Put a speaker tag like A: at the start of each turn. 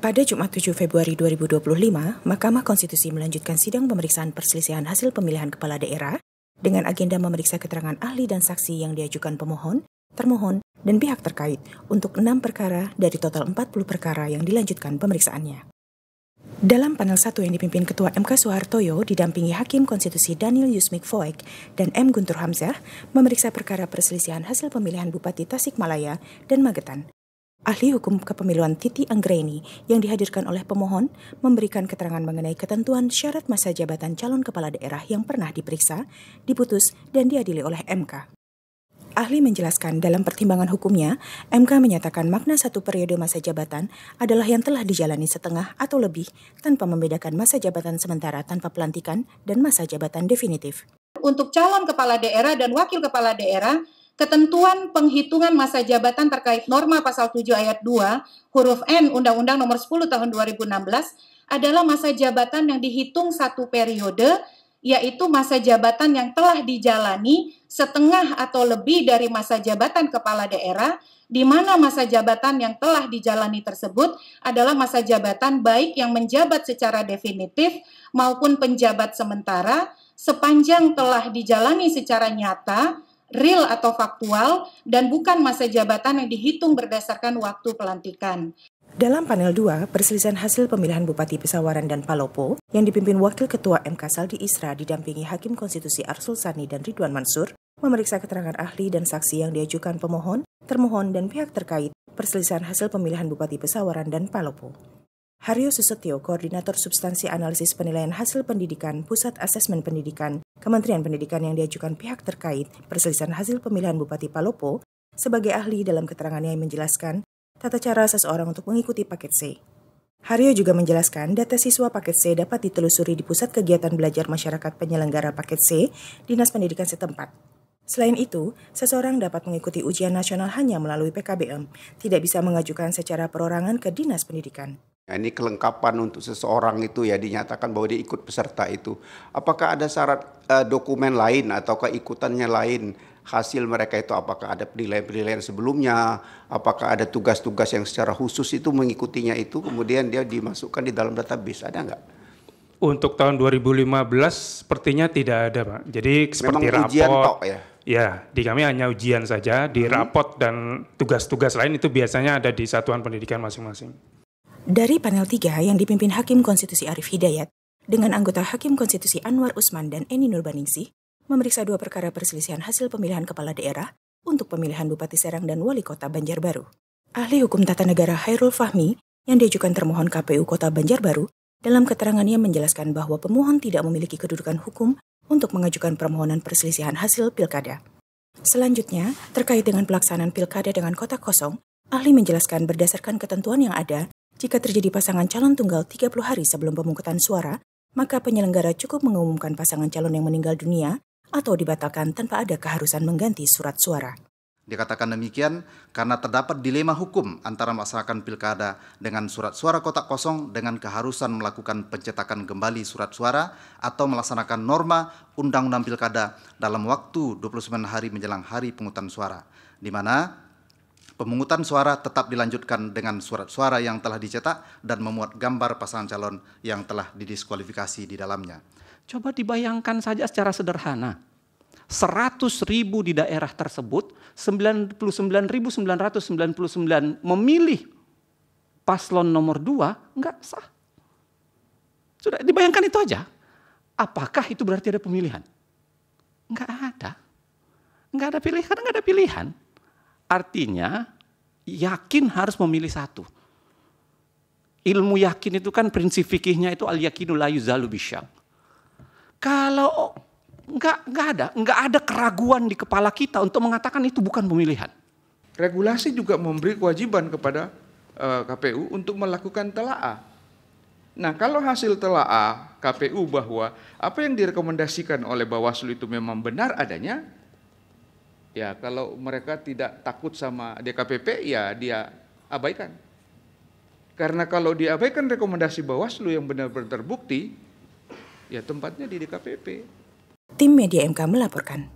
A: Pada Jumat 7 Februari 2025, Mahkamah Konstitusi melanjutkan sidang pemeriksaan perselisihan hasil pemilihan kepala daerah dengan agenda memeriksa keterangan ahli dan saksi yang diajukan pemohon, termohon, dan pihak terkait untuk 6 perkara dari total 40 perkara yang dilanjutkan pemeriksaannya. Dalam panel 1 yang dipimpin Ketua MK Soehartoyo didampingi Hakim Konstitusi Daniel Yusmik Foek dan M. Guntur Hamzah memeriksa perkara perselisihan hasil pemilihan Bupati Tasikmalaya dan Magetan. Ahli Hukum Kepemiluan Titi Anggraini yang dihadirkan oleh pemohon memberikan keterangan mengenai ketentuan syarat masa jabatan calon kepala daerah yang pernah diperiksa, diputus, dan diadili oleh MK. Ahli menjelaskan dalam pertimbangan hukumnya, MK menyatakan makna satu periode masa jabatan adalah yang telah dijalani setengah atau lebih tanpa membedakan masa jabatan sementara tanpa pelantikan dan masa jabatan definitif.
B: Untuk calon kepala daerah dan wakil kepala daerah, ketentuan penghitungan masa jabatan terkait norma pasal 7 ayat 2 huruf N Undang-Undang Nomor 10 Tahun 2016 adalah masa jabatan yang dihitung satu periode, yaitu masa jabatan yang telah dijalani setengah atau lebih dari masa jabatan kepala daerah, di mana masa jabatan yang telah dijalani tersebut adalah masa jabatan baik yang menjabat secara definitif maupun penjabat sementara sepanjang telah dijalani secara nyata, real atau faktual, dan bukan masa jabatan yang dihitung berdasarkan waktu pelantikan.
A: Dalam panel 2, perselisihan hasil pemilihan Bupati Pesawaran dan Palopo yang dipimpin Wakil Ketua MK Saldi Isra didampingi Hakim Konstitusi Arsul Sani dan Ridwan Mansur memeriksa keterangan ahli dan saksi yang diajukan pemohon, termohon, dan pihak terkait perselisihan hasil pemilihan Bupati Pesawaran dan Palopo. Haryo Susetio, Koordinator Substansi Analisis Penilaian Hasil Pendidikan Pusat Asesmen Pendidikan Kementerian Pendidikan yang diajukan pihak terkait perselisihan hasil pemilihan Bupati Palopo, sebagai ahli dalam keterangannya yang menjelaskan tata cara seseorang untuk mengikuti paket C. Haryo juga menjelaskan data siswa paket C dapat ditelusuri di Pusat Kegiatan Belajar Masyarakat Penyelenggara Paket C, Dinas Pendidikan setempat. Selain itu, seseorang dapat mengikuti ujian nasional hanya melalui PKBM, tidak bisa mengajukan secara perorangan ke Dinas Pendidikan.
C: Ini kelengkapan untuk seseorang itu ya dinyatakan bahwa dia ikut peserta itu. Apakah ada syarat dokumen lain atau ikutannya lain hasil mereka itu? Apakah ada penilaian-penilaian sebelumnya? Apakah ada tugas-tugas yang secara khusus itu mengikutinya itu kemudian dia dimasukkan di dalam database? Ada nggak?
D: Untuk tahun 2015 sepertinya tidak ada, Pak. Jadi seperti
C: memang ujian
D: rapot.
C: tok ya?
D: Ya, di kami hanya ujian saja. Di rapot dan tugas-tugas lain itu biasanya ada di satuan pendidikan masing-masing.
A: Dari panel 3 yang dipimpin Hakim Konstitusi Arif Hidayat dengan anggota Hakim Konstitusi Anwar Usman dan Eni Nurbaningsih memeriksa 2 perkara perselisihan hasil pemilihan kepala daerah untuk pemilihan Bupati Serang dan Wali Kota Banjarbaru. Ahli Hukum Tata Negara Hairul Fahmi yang diajukan termohon KPU Kota Banjarbaru dalam keterangannya menjelaskan bahwa pemohon tidak memiliki kedudukan hukum untuk mengajukan permohonan perselisihan hasil pilkada. Selanjutnya, terkait dengan pelaksanaan pilkada dengan kotak kosong, ahli menjelaskan berdasarkan ketentuan yang ada, jika terjadi pasangan calon tunggal 30 hari sebelum pemungutan suara, maka penyelenggara cukup mengumumkan pasangan calon yang meninggal dunia atau dibatalkan tanpa ada keharusan mengganti surat suara.
E: Dikatakan demikian karena terdapat dilema hukum antara melaksanakan pilkada dengan surat suara kotak kosong dengan keharusan melakukan pencetakan kembali surat suara atau melaksanakan norma Undang-Undang Pilkada dalam waktu 29 hari menjelang hari pemungutan suara, di mana pemungutan suara tetap dilanjutkan dengan surat suara yang telah dicetak dan memuat gambar pasangan calon yang telah didiskualifikasi di dalamnya.
F: Coba dibayangkan saja secara sederhana. 100.000 di daerah tersebut, 99.999 memilih paslon nomor 2, enggak sah. Sudah dibayangkan itu aja. Apakah itu berarti ada pemilihan? Enggak ada. Enggak ada pilihan, enggak ada pilihan. Artinya, yakin harus memilih satu. Ilmu yakin itu kan prinsip fikihnya itu al-yakinu la yuzalu bisyak. Kalau enggak ada keraguan di kepala kita untuk mengatakan itu bukan pemilihan.
G: Regulasi juga memberi kewajiban kepada KPU untuk melakukan telaah. Nah, kalau hasil telaah KPU bahwa apa yang direkomendasikan oleh Bawaslu itu memang benar adanya, ya kalau mereka tidak takut sama DKPP, ya dia abaikan. Karena kalau diabaikan rekomendasi Bawaslu yang benar-benar terbukti, ya tempatnya di DKPP.
A: Tim Media MK melaporkan.